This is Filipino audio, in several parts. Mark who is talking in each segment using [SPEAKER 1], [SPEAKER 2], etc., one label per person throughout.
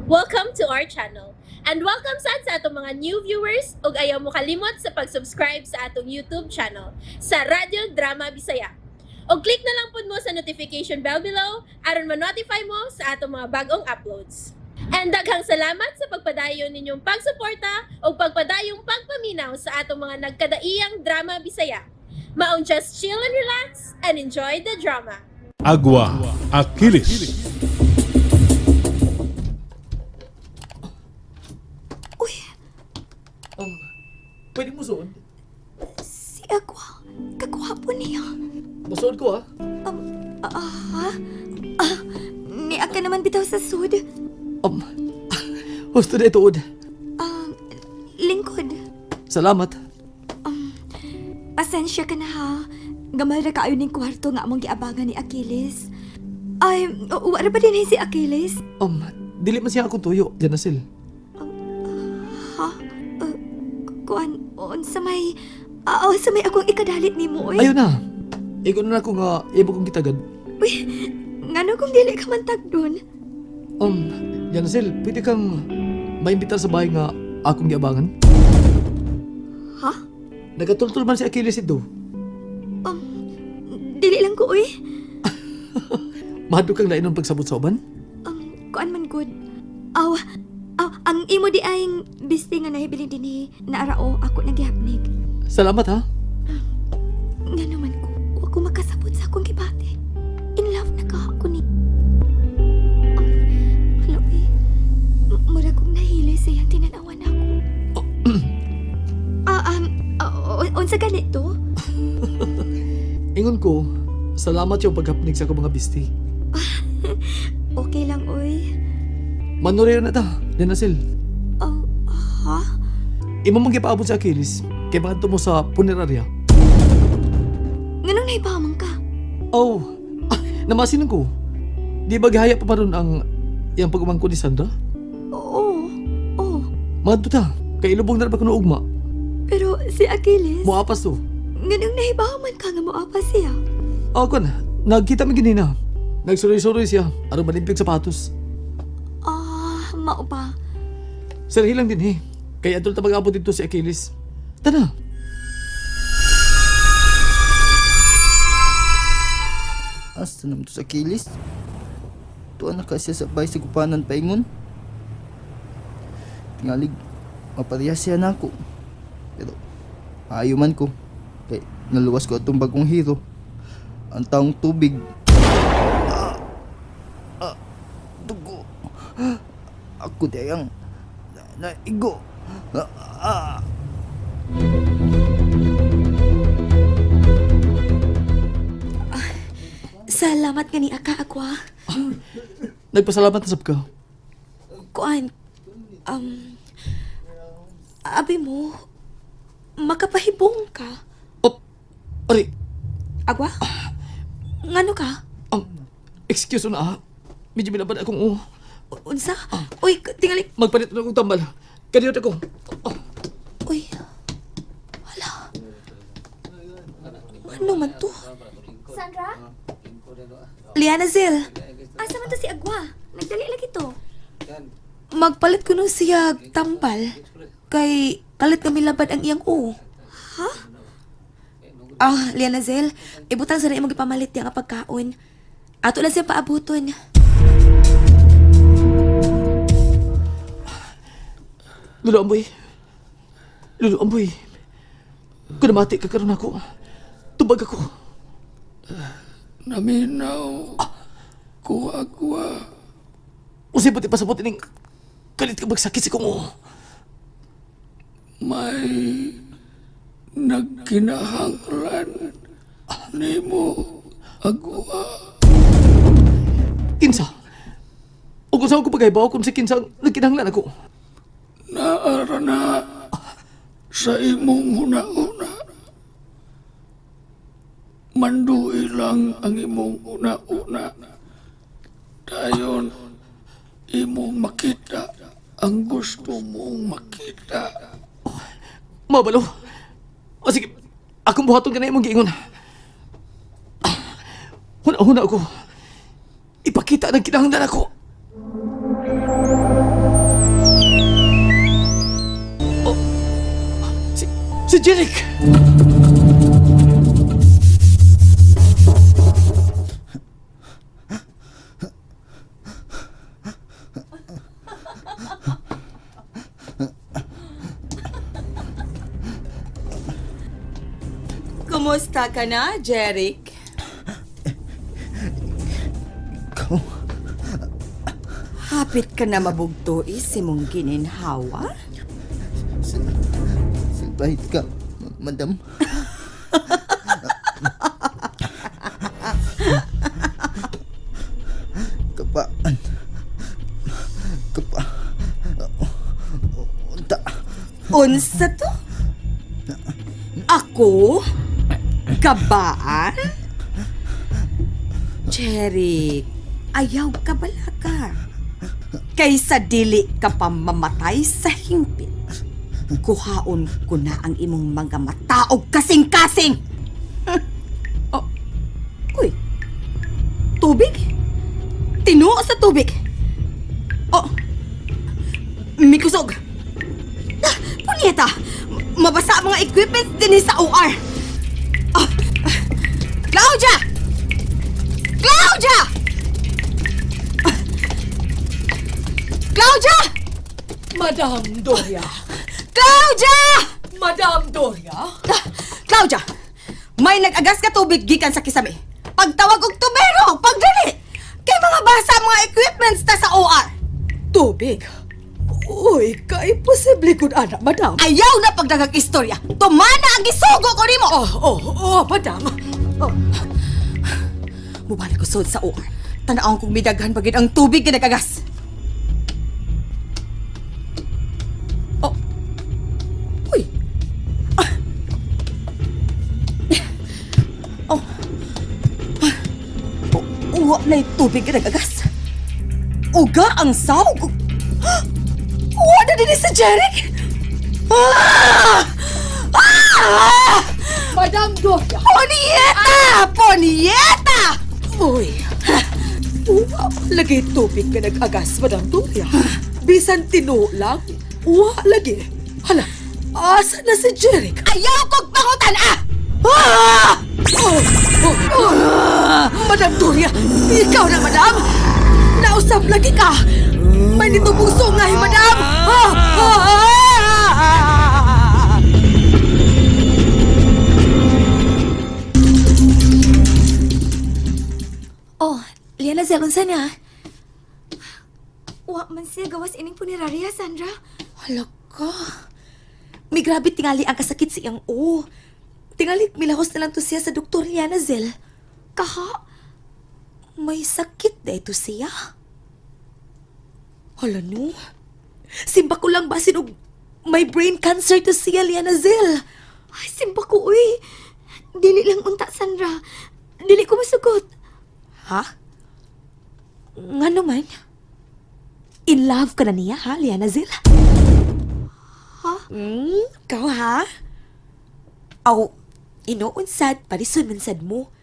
[SPEAKER 1] Welcome to our channel. And welcome sa atong mga new viewers ug ayaw mo kalimot sa pag-subscribe sa atong YouTube channel sa Radio Drama Bisaya. O click na lang pud mo sa notification bell below aron ma-notify mo sa atong mga bagong uploads. And daghang salamat sa pagpadayon ninyong pagsuporta o pagpadayong pagpaminaw sa atong mga nagkadaiyang Drama Bisaya. Maong just chill and relax and enjoy the drama.
[SPEAKER 2] Agwa Achilles.
[SPEAKER 3] Pwede mo suod?
[SPEAKER 4] Si Agwa, kagwapo niya.
[SPEAKER 3] Masuod ko
[SPEAKER 4] Ni ka naman bitaw sa sud.
[SPEAKER 3] Gusto na ituod.
[SPEAKER 4] Lingkod.
[SPEAKER 3] Salamat.
[SPEAKER 4] Pasensya ka na ha. Gamal ra kaayo ning kwarto nga among giabangan ni Achilles. Ay, wala ba din si Achilles?
[SPEAKER 3] Dili man siya akong tuyo, Janasil.
[SPEAKER 4] Ha? Kuan, sa may akong ikadalit ni mo, oy.
[SPEAKER 3] Ayun na. Igon na ako nga, ibo kong kitagad.
[SPEAKER 4] Uy, ngano kung dili ka man tagdon?
[SPEAKER 3] Janasil, pwede kang maimbitar sa bahay nga akong giabangan?
[SPEAKER 4] Ha?
[SPEAKER 3] Nagatultul man si Achilles ito.
[SPEAKER 4] Dili lang ko, oy.
[SPEAKER 3] Mahado kang lainon pagsabot sa uban?
[SPEAKER 4] Kuan man good. Ang imo di aying bisti nga nahibilin dinhi na arao ako nagihapnig.
[SPEAKER 3] Salamat ha.
[SPEAKER 4] Nga naman ko, wa ko makasabot sa akong gibati. In love na ka ako ni... Hala, eh. Mura kong nahili sa iyang tinanawan ako. Unsa ganito?
[SPEAKER 3] Ingon ko, salamat yung paghapnig sa akong mga bisti.
[SPEAKER 4] Okay lang, oy.
[SPEAKER 3] Manoreo na ta, Janasil.
[SPEAKER 4] Ha?
[SPEAKER 3] Imo mong gipaabot sa Achilles, kay mga mo sa punerarya.
[SPEAKER 4] Nganong nahibaman ka?
[SPEAKER 3] Namasin ko. Di ba gihaya pa ron ang iyang pagumangko ni Sandra?
[SPEAKER 4] Oo.
[SPEAKER 3] Madto ta, kay ilubong na ba kuno ugma?
[SPEAKER 4] Pero si Achilles,
[SPEAKER 3] Moapas to.
[SPEAKER 4] nganong nahibaman ka nga mo apa siya?
[SPEAKER 3] Kon, nagkita mi ginina. Nagsuroy-suroy siya, aron malimpig sapatos.
[SPEAKER 4] Mao pa.
[SPEAKER 3] Sir, hilang din Kaya adol ta mag-abot dito si Achilles. Tana.
[SPEAKER 5] Asa naman to sa Achilles? Tuwa na kasi sa bay sa kupanan paingon. Tingalig, maparehas siya na ako. Pero, ayaw man ko. Kay, naluwas ko atong bagong hero. Ang taong tubig. Dugo. Ako dayang naigo.
[SPEAKER 4] Salamat nga ni Agwa.
[SPEAKER 3] Nagpasalamat na sab ka.
[SPEAKER 4] Kuan, abi mo, makapahibong ka.
[SPEAKER 3] Ari,
[SPEAKER 4] Agwa? Ngano ka?
[SPEAKER 3] excuse na Medyo binabad akong
[SPEAKER 4] Unsa? Uy, tingali.
[SPEAKER 3] magpalit na akong tambal. Kaniyot ako.
[SPEAKER 4] Uy, wala. Ano man to? Sandra? Liana Zil. Asa man to si Agwa? Nagdali lagi to. Magpalit ko nung siya tambal. Kay kalit kami labad ang iyang Ha? Liana Zil, ibutang sa rin mo gipamalit yung pagkaon. Ato lang siya paabuton.
[SPEAKER 3] Lolo Amboy. Kunamati ka karon ako. Tubag ako.
[SPEAKER 6] Naminaw ko Agwa.
[SPEAKER 3] Usay pati pasabot ining kalit ka magsakit si kong
[SPEAKER 6] May nagkinahanglan nimo Agwa.
[SPEAKER 3] Kinsa? O kung saan ko pagkaibaw kung si Kinsa nagkinahanglan ako.
[SPEAKER 6] Naara na sa imong una-una. Manduwi lang ang imong una-una. Dayon, imong makita ang gusto mong makita.
[SPEAKER 3] Mabalo. O sige, akong buhaton ka na imong giingon. Huna ako. Ipakita ng kinahanglan ako. Si Jeric!
[SPEAKER 7] Kumusta ka na, Jeric?
[SPEAKER 5] Ikaw,
[SPEAKER 7] Hapit ka na mabugtoi si mong gininhawa?
[SPEAKER 5] silbahit ka, madam. Kapaan. Unta.
[SPEAKER 7] Unsa to? Ako? Kabaan? Jeric, ayaw ka bala ka. Kaysa dili ka pa mamatay sa hingpit. Kuhaon ko na ang imong mga mataog kasing-kasing. Oh. Uy. Tubig? Tinuo sa tubig. Oh. Mikusog. Punyeta! Mabasa ang mga equipment din sa OR. Oh. Claudia! Claudia! Claudia!
[SPEAKER 3] Madam Doria!
[SPEAKER 7] Claudia!
[SPEAKER 3] Madam Doria!
[SPEAKER 7] Claudia! May nag-agas ka tubig gikan sa kisame. Pagtawag og tubero, pagdali! Kay mga basa mga equipments ta sa OR.
[SPEAKER 3] Tubig? Uy, kay posible kun ana, madam.
[SPEAKER 7] Ayaw na pagdagang istorya. Tumana ang gisugo ko nimo.
[SPEAKER 3] Madam.
[SPEAKER 7] Mubalik ko sud sa OR. Tanaon kong midaghan pagid ang tubig nga nag-agas. Oh. Uy. Oh. Uwa na yung tubig nga nag-agas. Uga ang sawg. Uwa na din sa Jeric.
[SPEAKER 3] Madam Doria!
[SPEAKER 7] Ponieta! Ponieta!
[SPEAKER 3] Uy! Uwa lagi tubig ka nag-agas, Madam Doria. Bisan tino lang, uwa lagi. Hala, asa na si Jeric?
[SPEAKER 7] Ayaw kong pangutan, ah!
[SPEAKER 3] Madam Doria, ikaw na, madam! Nausap lagi ka! May nitubong sungay, madam!
[SPEAKER 4] Oh, Liana Zel, unsa na? Wa man siya gawas ining punerarya, Sandra.
[SPEAKER 8] Hala ka. May grabe tingali ang kasakit siyang o. Tingali milahos na lang to siya sa Dr. Liana Zel.
[SPEAKER 4] Kaha?
[SPEAKER 8] May sakit na ito siya. Hala no. Simba ko lang basin og may brain cancer to siya, Liana Zel.
[SPEAKER 4] Ay, simba ko, uy. Dili lang unta, Sandra. Dili ko masugot.
[SPEAKER 8] Ha? Nga naman? In love ka na niya, ha, Liana Zel?
[SPEAKER 4] Ha?
[SPEAKER 8] Ikaw, ha? Aw, inuunsad, parisun mansad mo.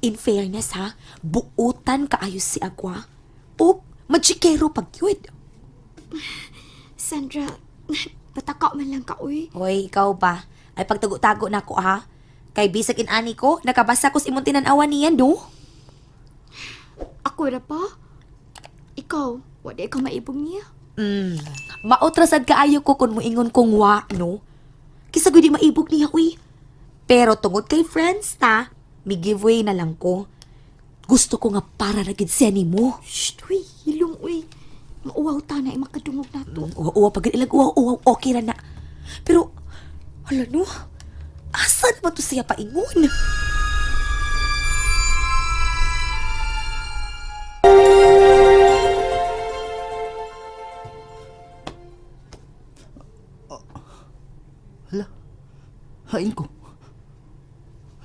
[SPEAKER 8] In fairness, ha, buutan kaayos si Agwa. O, magsikero pagyud.
[SPEAKER 4] Sandra, pataka man lang ka, uy.
[SPEAKER 8] Hoy, ikaw ba? Ay pagtago-tago na ko, ha? Kay bisag inani ko, nakabasa ko si imong tinan-awan niyan, do?
[SPEAKER 4] Ako na pa? Ikaw, wala ka maibog niya.
[SPEAKER 8] Mautrasad kaayo ko kung moingon kong wa, no? Kisa di maibog niya, uy. Pero tungod kay friends, ta, may giveaway na lang ko. Gusto ko nga para na gid siya nimo.
[SPEAKER 4] Shh, uy, hilong, uy. Mauwaw ta na, makadungog na to.
[SPEAKER 8] Uwa, pag ilag uwa, okay ra na. Pero, hala no, asan ba to siya paingon?
[SPEAKER 5] Hala, hain ko.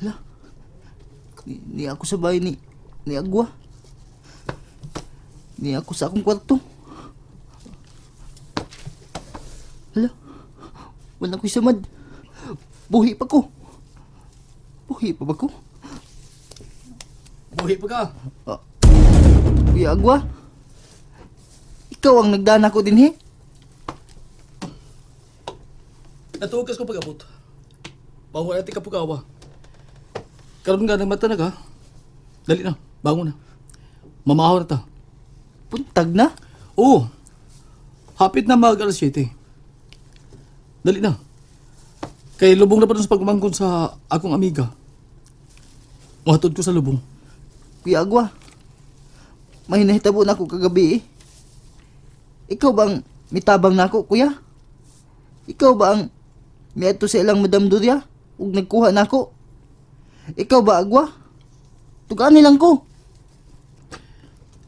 [SPEAKER 5] Hala, ni ako sa bahay ni Agwa. Ni ako sa akong kwarto. Hala, wala ko'y samad. Buhi pa ko. Buhi pa ba ko?
[SPEAKER 3] Buhi pa ka.
[SPEAKER 5] Kuya Agwa, ikaw ang nagdana ko din, he?
[SPEAKER 3] Natugas ko pag-abot.
[SPEAKER 6] Bangon natin kapugawa. Karoon nga ng mata na ka. Dali na, bangon na. Mamahaw na ta.
[SPEAKER 5] Puntag na?
[SPEAKER 6] Oo. Hapit na mag alas 7. Dali na. Kay lubong na pa dun sa pagmangkon sa akong amiga. Mahatod ko sa lubong.
[SPEAKER 5] Kuya Agwa, may nahitabo na ako kagabi eh. Ikaw ba ang mitabang na ako, kuya? Ikaw ba ang miato sa ilang Madam Doria ug nagkuha na ako? Ikaw ba, Agwa? Tugaan nilang ko.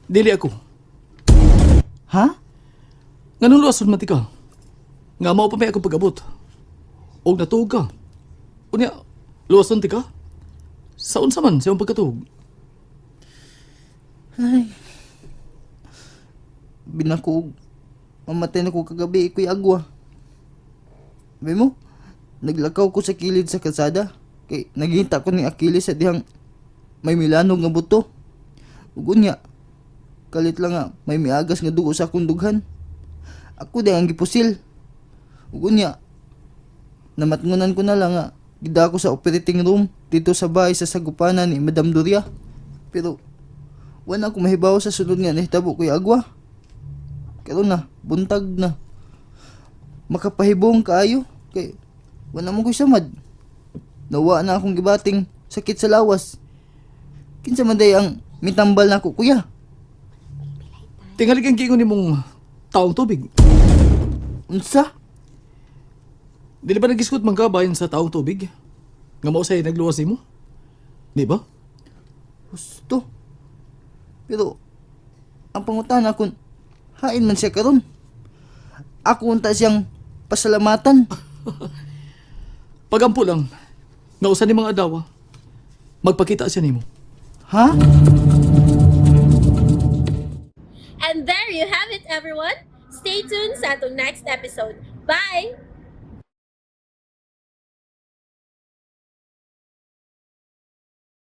[SPEAKER 6] Dili ako.
[SPEAKER 5] Ha?
[SPEAKER 6] Nganong luwason mati ka? Nga mao pa may ako pag-abot. O natuog ka. Unya, luwason ti ka? Saon sa man siyang pagkatuog?
[SPEAKER 5] Binakog. Mamatay na ko kagabi, Kuya Agwa. Sabi mo, naglakaw ko sa kilid sa kalsada. Kay naghihita ko ni Achilles sa dihang may milanog nga buto. Ugunya, kalit lang nga may miagas nga dugo sa akong dughan. Ako di ang gipusil. Ugunya, namatngunan ko na lang nga gida ko sa operating room dito sa bahay sa sagupanan ni Madam Doria. Pero wala ko mahibaw sa sunod nga nahitabo, Kuya Agwa. Karon na, buntag na. Makapahibong kaayo kay wala mo ko'y samad. Nawa na akong gibating sakit sa lawas. Kinsa man day ang mitambal na ako, kuya.
[SPEAKER 6] Tingali kang giingon nimong taong tubig.
[SPEAKER 5] Unsa?
[SPEAKER 6] Dili ba nagiskot man ka bayan sa taong tubig? Nga mao say nagluwas mo? Di ba?
[SPEAKER 5] Gusto. Pero ang pangutana kun hain man siya karon. Ako unta siyang pasalamatan.
[SPEAKER 6] Pagampo lang. Nga usa ni mga adawa. Magpakita siya nimo.
[SPEAKER 5] Ha?
[SPEAKER 1] And there you have it, everyone. Stay tuned sa atong next episode. Bye!